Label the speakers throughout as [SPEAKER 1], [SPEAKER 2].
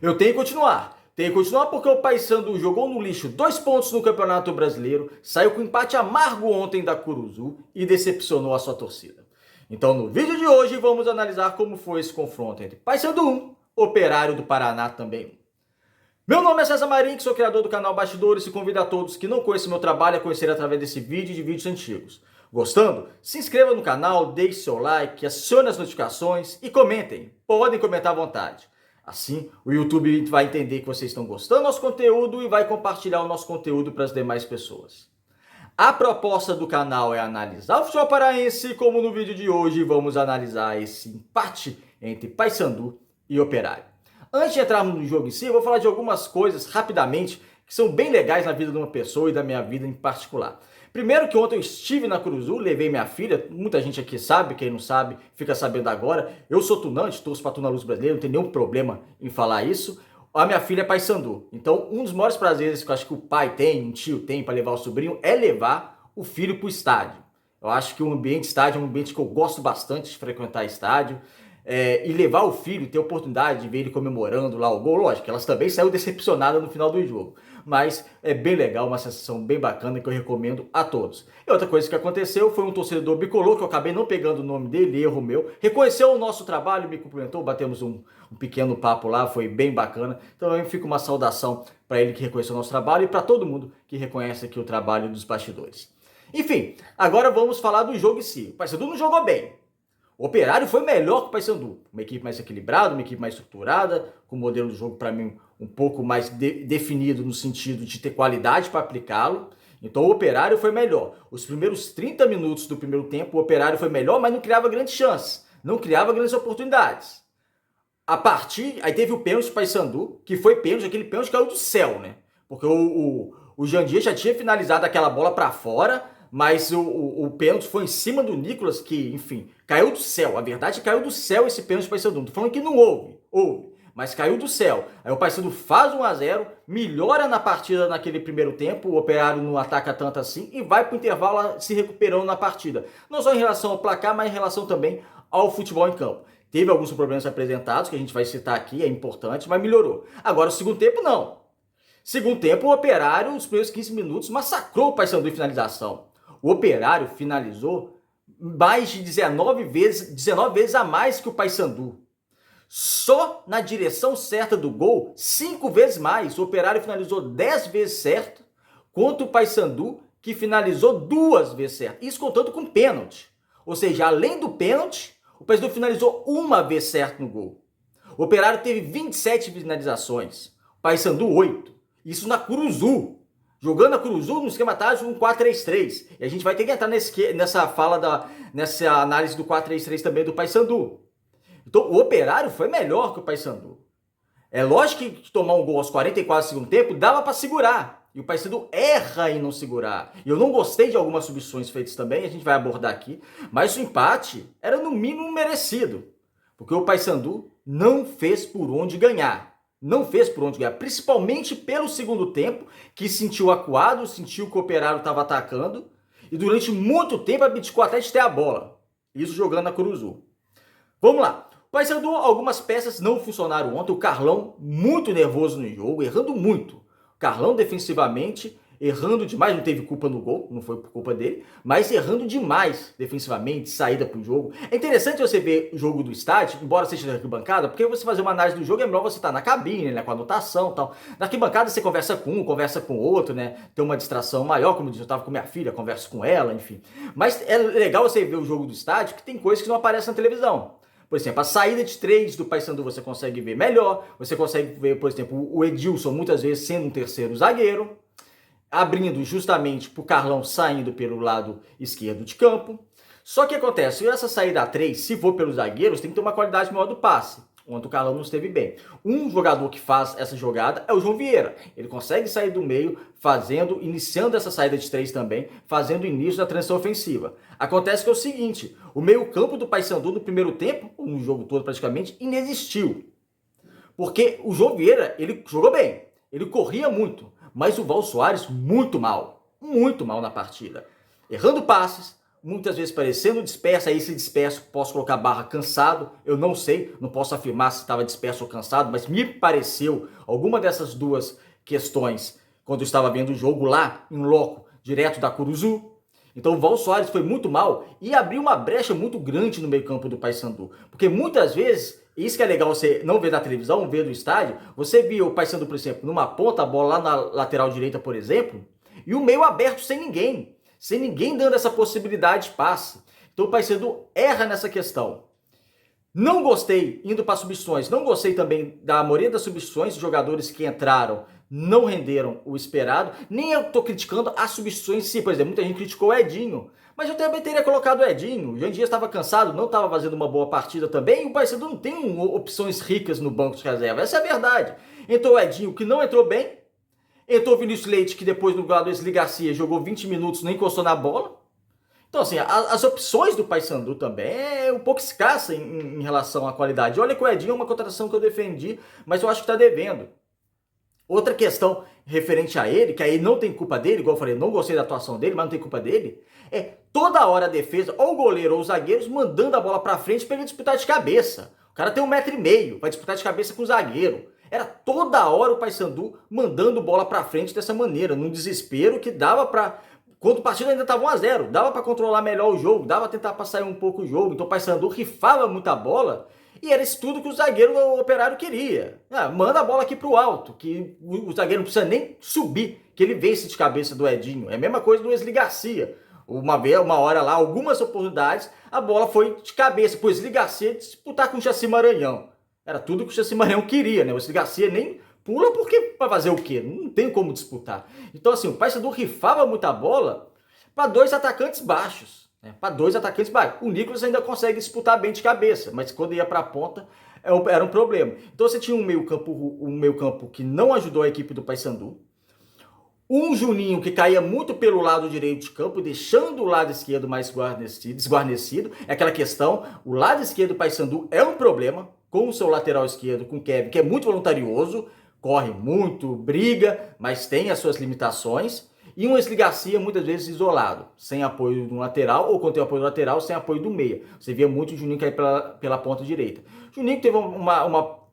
[SPEAKER 1] Eu tenho que continuar. Tem que continuar porque o Paysandu jogou no lixo 2 pontos no Campeonato Brasileiro, saiu com empate amargo ontem da Curuzu e decepcionou a sua torcida. Então no vídeo de hoje vamos analisar como foi esse confronto entre Paysandu 1, Operário do Paraná também 1. Meu nome é César Marim, sou criador do canal Bastidores e convido a todos que não conhecem meu trabalho a conhecer através desse vídeo e de vídeos antigos. Gostando? Se inscreva no canal, deixe seu like, acione as notificações e comentem. Podem comentar à vontade. Assim, o YouTube vai entender que vocês estão gostando do nosso conteúdo e vai compartilhar o nosso conteúdo para as demais pessoas. A proposta do canal é analisar o futebol paraense, como no vídeo de hoje vamos analisar esse empate entre Paysandu e Operário. Antes de entrarmos no jogo em si, eu vou falar de algumas coisas rapidamente que são bem legais na vida de uma pessoa e da minha vida em particular. Primeiro que ontem eu estive na Curuzu, levei minha filha, muita gente aqui sabe, quem não sabe fica sabendo agora. Eu sou tunante, torço para Tuna Luz Brasileira, não tem nenhum problema em falar isso. A minha filha é Paysandu, então um dos maiores prazeres que eu acho que o pai tem, um tio tem para levar o sobrinho é levar o filho para o estádio. Eu acho que o ambiente estádio é um ambiente que eu gosto bastante de frequentar estádio. E levar o filho, ter a oportunidade de ver ele comemorando lá o gol, lógico, elas também saíram decepcionadas no final do jogo, mas é bem legal, uma sensação bem bacana que eu recomendo a todos. E outra coisa que aconteceu foi um torcedor bicolor, que eu acabei não pegando o nome dele, erro meu, reconheceu o nosso trabalho, me cumprimentou, batemos um pequeno papo lá, foi bem bacana, então eu fico uma saudação para ele que reconheceu o nosso trabalho e para todo mundo que reconhece aqui o trabalho dos bastidores. Enfim, agora vamos falar do jogo em si. O Paysandu não jogou bem. O Operário foi melhor que o Paysandu, uma equipe mais equilibrada, uma equipe mais estruturada, com um modelo de jogo para mim um pouco mais definido no sentido de ter qualidade para aplicá-lo. Então o Operário foi melhor. Os primeiros 30 minutos do primeiro tempo o Operário foi melhor, mas não criava grandes chances, não criava grandes oportunidades. Aí teve o pênalti do Paysandu, que foi pênalti, aquele pênalti caiu do céu, né? Porque o Jandir já tinha finalizado aquela bola para fora, mas o pênalti foi em cima do Nicolas, que, enfim, caiu do céu. A verdade é que caiu do céu esse pênalti do Paysandu. Não tô falando que não houve, mas caiu do céu. Aí o Paysandu faz 1-0, melhora na partida naquele primeiro tempo, o Operário não ataca tanto assim e vai pro intervalo se recuperando na partida. Não só em relação ao placar, mas em relação também ao futebol em campo. Teve alguns problemas apresentados, que a gente vai citar aqui, é importante, mas melhorou. Agora, o segundo tempo, não. Segundo tempo, o Operário, os primeiros 15 minutos, massacrou o Paysandu em finalização. O Operário finalizou mais de 19 vezes a mais que o Paysandu. Só na direção certa do gol, 5 vezes mais. O Operário finalizou 10 vezes certo, contra o Paysandu, que finalizou 2 vezes certo. Isso contando com pênalti. Ou seja, além do pênalti, o Paysandu finalizou 1 vez certo no gol. O Operário teve 27 finalizações, o Paysandu 8. Isso na Curuzu. Jogando a Curuzu no esquema tático um 4-3-3. E a gente vai ter que entrar nessa análise do 4-3-3 também do Paysandu. Então o Operário foi melhor que o Paysandu. É lógico que tomar um gol aos 44 do segundo tempo dava para segurar. E o Paysandu erra em não segurar. E eu não gostei de algumas substituições feitas também, a gente vai abordar aqui. Mas o empate era no mínimo merecido. Porque o Paysandu não fez por onde ganhar. Não fez por onde ganhar, principalmente pelo segundo tempo, que sentiu acuado, sentiu que o Operário estava atacando, e durante muito tempo abdicou até de ter a bola. Isso jogando na Curuzu. Vamos lá. O Paysandu, algumas peças não funcionaram ontem. O Carlão, muito nervoso no jogo, errando muito. O Carlão, defensivamente, errando demais, não teve culpa no gol, não foi por culpa dele, mas errando demais defensivamente, saída pro jogo. É interessante você ver o jogo do estádio, embora seja na arquibancada, porque você fazer uma análise do jogo é melhor você estar na cabine, né, com a anotação e tal. Na arquibancada você conversa com um, conversa com o outro, né, tem uma distração maior, como eu disse, eu tava com minha filha, converso com ela, enfim. Mas é legal você ver o jogo do estádio, que tem coisas que não aparecem na televisão. Por exemplo, a saída de 3 do Paysandu você consegue ver melhor, você consegue ver, por exemplo, o Edilson muitas vezes sendo um terceiro zagueiro, abrindo justamente para o Carlão saindo pelo lado esquerdo de campo. Só que acontece, essa saída a 3, se for pelos zagueiros, tem que ter uma qualidade maior do passe. Ontem o Carlão não esteve bem. Um jogador que faz essa jogada é o João Vieira. Ele consegue sair do meio, iniciando essa saída de 3 também, fazendo o início da transição ofensiva. Acontece que é o seguinte, o meio campo do Paysandu no primeiro tempo, no jogo todo praticamente, inexistiu. Porque o João Vieira, ele jogou bem, ele corria muito, mas o Val Soares muito mal na partida. Errando passes, muitas vezes parecendo disperso, aí se disperso posso colocar barra cansado, eu não sei, não posso afirmar se estava disperso ou cansado, mas me pareceu alguma dessas duas questões quando eu estava vendo o jogo lá, em loco, direto da Curuzu. Então o Val Soares foi muito mal e abriu uma brecha muito grande no meio campo do Paysandu, porque muitas vezes, isso que é legal você não ver na televisão, ver no estádio, você via o Paysandu, por exemplo, numa ponta, a bola lá na lateral direita, por exemplo, e o meio aberto sem ninguém dando essa possibilidade de passe. Então o Paysandu erra nessa questão. Não gostei indo para substituições, não gostei também da maioria das substituições, jogadores que entraram não renderam o esperado, nem eu tô criticando as substituições em si, por exemplo, muita gente criticou o Edinho, mas eu também teria colocado o Edinho, o Jean Dias estava cansado, não estava fazendo uma boa partida também, e o Paysandu não tem opções ricas no banco de reserva, essa é a verdade. Entrou o Edinho, que não entrou bem, entrou o Vinícius Leite, que depois no lugar do Wesley Garcia jogou 20 minutos, não encostou na bola. Então, assim, as opções do Paysandu também é um pouco escassa em relação à qualidade. Olha que o Edinho é uma contratação que eu defendi, mas eu acho que está devendo. Outra questão referente a ele, que aí não tem culpa dele, igual eu falei, não gostei da atuação dele, mas não tem culpa dele, é toda hora a defesa, ou o goleiro ou os zagueiros, mandando a bola pra frente pra ele disputar de cabeça. O cara tem 1,5 m, vai disputar de cabeça com o zagueiro. Era toda hora o Paysandu mandando bola pra frente dessa maneira, num desespero que dava pra... Quando o partido ainda estava 1-0, dava para controlar melhor o jogo, dava para tentar passar um pouco o jogo. Então o Paysandu rifava muita bola e era isso tudo que o zagueiro o Operário queria. Manda a bola aqui pro alto, que o zagueiro não precisa nem subir, que ele vence de cabeça do Edinho. É a mesma coisa do Wesley Garcia. Uma hora lá, algumas oportunidades, a bola foi de cabeça pro Wesley Garcia disputar com o Chassi Maranhão. Era tudo que o Chassi Maranhão queria, né? O Wesley Garcia nem pula porque vai fazer o quê? Não tem como disputar. Então assim, o Paysandu rifava muita bola para dois atacantes baixos. Para dois atacantes baixos. O Nicolas ainda consegue disputar bem de cabeça, mas quando ia para a ponta era um problema. Então você tinha um meio-campo que não ajudou a equipe do Paysandu. Um Juninho que caía muito pelo lado direito de campo, deixando o lado esquerdo mais desguarnecido. É aquela questão, o lado esquerdo do Paysandu é um problema, com o seu lateral esquerdo, com o Kevin, que é muito voluntarioso, corre muito, briga, mas tem as suas limitações. E um Wesley Garcia muitas vezes isolado, sem apoio do lateral, ou quando tem apoio do lateral, sem apoio do meia. Você via muito o Juninho cair pela ponta direita. Juninho teve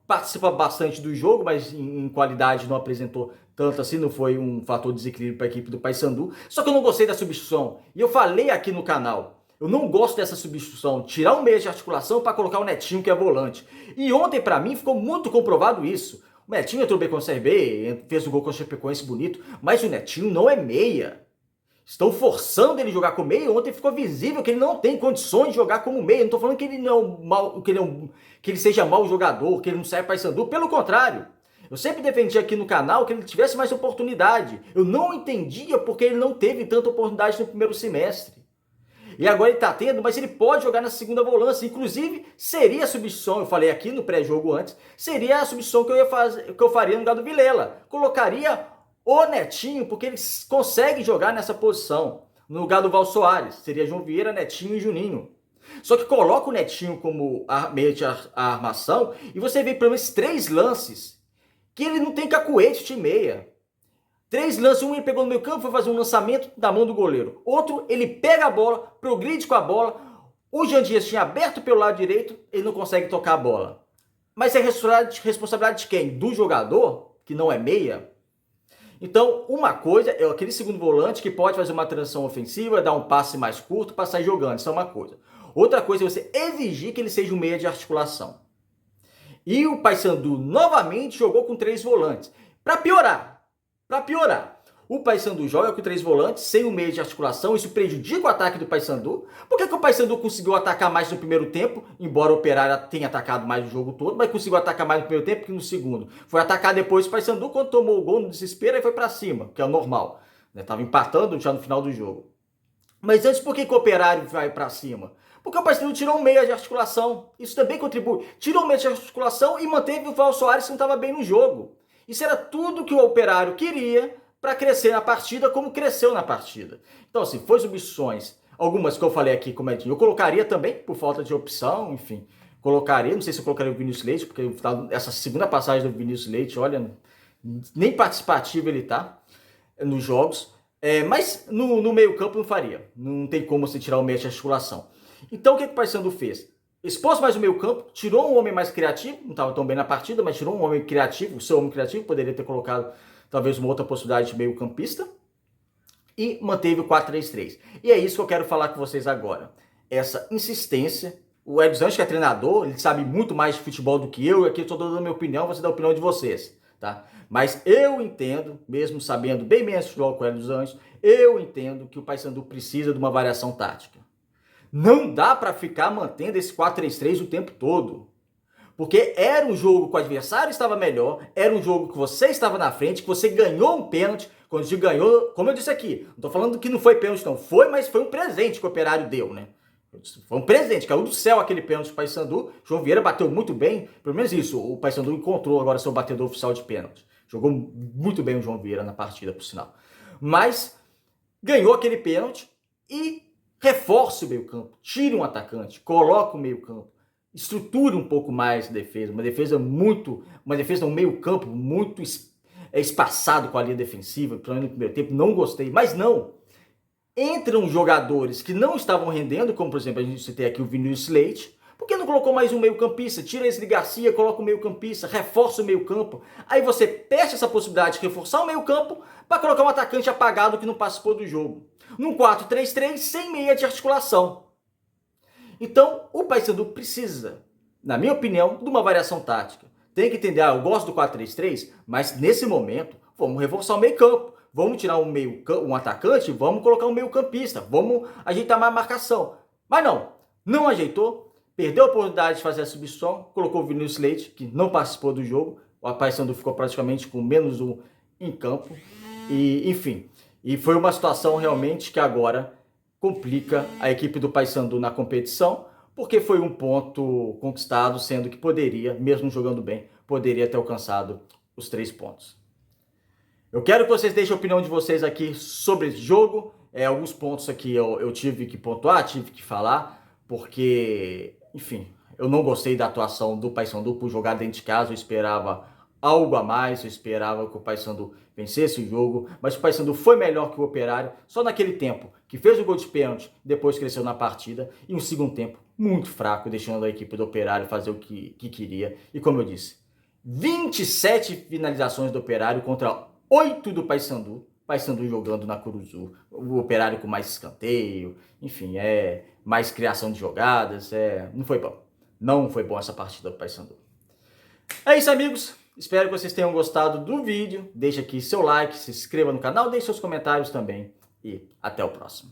[SPEAKER 1] participa bastante do jogo, mas em qualidade não apresentou tanto assim, não foi um fator de desequilíbrio para a equipe do Paysandu. Só que eu não gostei da substituição. E eu falei aqui no canal, eu não gosto dessa substituição, tirar um meia de articulação para colocar o Netinho, que é volante. E ontem, para mim, ficou muito comprovado isso. O Netinho entrou bem com o CRB, fez o gol com o Chapecoense bonito, mas o Netinho não é meia. Estão forçando ele a jogar como meia. Ontem ficou visível que ele não tem condições de jogar como meia. Não estou falando que ele não que ele seja mau jogador, que ele não serve para Paysandu. Pelo contrário, eu sempre defendi aqui no canal que ele tivesse mais oportunidade. Eu não entendia porque ele não teve tanta oportunidade no primeiro semestre. E agora ele está tendo, mas ele pode jogar na segunda volância. Inclusive, seria a substituição, eu falei aqui no pré-jogo antes, seria a substituição que eu faria no lugar do Vilela. Colocaria o Netinho, porque ele consegue jogar nessa posição. No lugar do Val Soares, seria João Vieira, Netinho e Juninho. Só que coloca o Netinho como meio de armação e você vê pelo menos 3 lances que ele não tem cacuete de meia. 3 lances, um ele pegou no meio campo, foi fazer um lançamento da mão do goleiro. Outro, ele pega a bola, progride com a bola. O Jean Dias tinha aberto pelo lado direito, ele não consegue tocar a bola. Mas é responsabilidade de quem? Do jogador, que não é meia. Então, uma coisa é aquele segundo volante que pode fazer uma transição ofensiva, dar um passe mais curto para sair jogando, isso é uma coisa. Outra coisa é você exigir que ele seja um meia de articulação. E o Paysandu novamente jogou com 3 volantes. Para piorar, o Paysandu joga com 3 volantes, sem o meio de articulação, isso prejudica o ataque do Paysandu. Por que o Paysandu conseguiu atacar mais no primeiro tempo, embora o Operário tenha atacado mais o jogo todo, mas conseguiu atacar mais no primeiro tempo que no segundo? Foi atacar depois o Paysandu, quando tomou o gol no desespero, e foi para cima, que é o normal. Estava empatando já no final do jogo. Mas antes, por que o Operário vai para cima? Porque o Paysandu tirou um meia de articulação. Isso também contribui. Tirou um meia de articulação e manteve o Val Soares, que não estava bem no jogo. Isso era tudo que o Operário queria para crescer na partida, como cresceu na partida. Então, assim, foi substituições. Algumas que eu falei aqui, como eu colocaria também, por falta de opção, enfim. Colocaria, não sei se eu colocaria o Vinícius Leite, porque essa segunda passagem do Vinícius Leite, olha, nem participativo ele tá nos jogos. Mas no meio campo não faria. Não tem como você tirar o meio de articulação. Então o que o Paysandu fez? Expôs mais o meio campo, tirou um homem mais criativo, não estava tão bem na partida, mas tirou um homem criativo, o seu homem criativo, poderia ter colocado talvez uma outra possibilidade de meio campista, e manteve o 4-3-3. E é isso que eu quero falar com vocês agora. Essa insistência, o Hélio Anjos, que é treinador, ele sabe muito mais de futebol do que eu, e aqui eu estou dando a minha opinião, você dá a opinião de vocês, tá? Mas eu entendo, mesmo sabendo bem menos de futebol que o Hélio Anjos, eu entendo que o Paysandu precisa de uma variação tática. Não dá para ficar mantendo esse 4-3-3 o tempo todo. Porque era um jogo que o adversário estava melhor, era um jogo que você estava na frente, que você ganhou um pênalti. Quando a gente ganhou, como eu disse aqui, não estou falando que não foi pênalti não, foi, mas foi um presente que o Operário deu, né? Foi um presente, caiu do céu aquele pênalti do Paysandu. João Vieira bateu muito bem, pelo menos isso, o Paysandu encontrou agora seu batedor oficial de pênalti. Jogou muito bem o João Vieira na partida, por sinal. Mas ganhou aquele pênalti e reforce o meio campo, tire um atacante, coloque o meio campo, estruture um pouco mais a defesa, uma defesa no meio campo muito espaçado com a linha defensiva, pelo menos no primeiro tempo, não gostei, mas não. Entram jogadores que não estavam rendendo, como por exemplo, a gente citei aqui o Vinícius Leite, por que não colocou mais um meio campista? Tira esse de Garcia, coloca o meio campista, reforça o meio campo, aí você fecha essa possibilidade de reforçar o meio campo para colocar um atacante apagado que não participou do jogo. Num 4-3-3 sem meia de articulação. Então, o Paysandu precisa, na minha opinião, de uma variação tática. Tem que entender, eu gosto do 4-3-3, mas nesse momento, vamos reforçar o meio campo. Vamos tirar um atacante, vamos colocar um meio campista, vamos ajeitar mais a marcação. Mas não ajeitou, perdeu a oportunidade de fazer a substituição, colocou o Vinícius Leite, que não participou do jogo, o Paysandu ficou praticamente com menos um em campo, e enfim... E foi uma situação realmente que agora complica a equipe do Paysandu na competição, porque foi um ponto conquistado, sendo que poderia, mesmo jogando bem, poderia ter alcançado os 3 pontos. Eu quero que vocês deixem a opinião de vocês aqui sobre esse jogo. Alguns pontos aqui eu tive que pontuar, tive que falar, porque, enfim, eu não gostei da atuação do Paysandu por jogar dentro de casa, eu esperava algo a mais, eu esperava que o Paysandu vencesse o jogo, mas o Paysandu foi melhor que o Operário, só naquele tempo que fez o gol de pênalti, depois cresceu na partida, e um segundo tempo muito fraco, deixando a equipe do Operário fazer o que queria. E como eu disse, 27 finalizações do Operário contra 8 do Paysandu, Paysandu jogando na Curuzu, o Operário com mais escanteio, enfim, mais criação de jogadas, não foi bom. Não foi bom essa partida do Paysandu. É isso, amigos. Espero que vocês tenham gostado do vídeo. Deixe aqui seu like, se inscreva no canal, deixe seus comentários também. E até o próximo.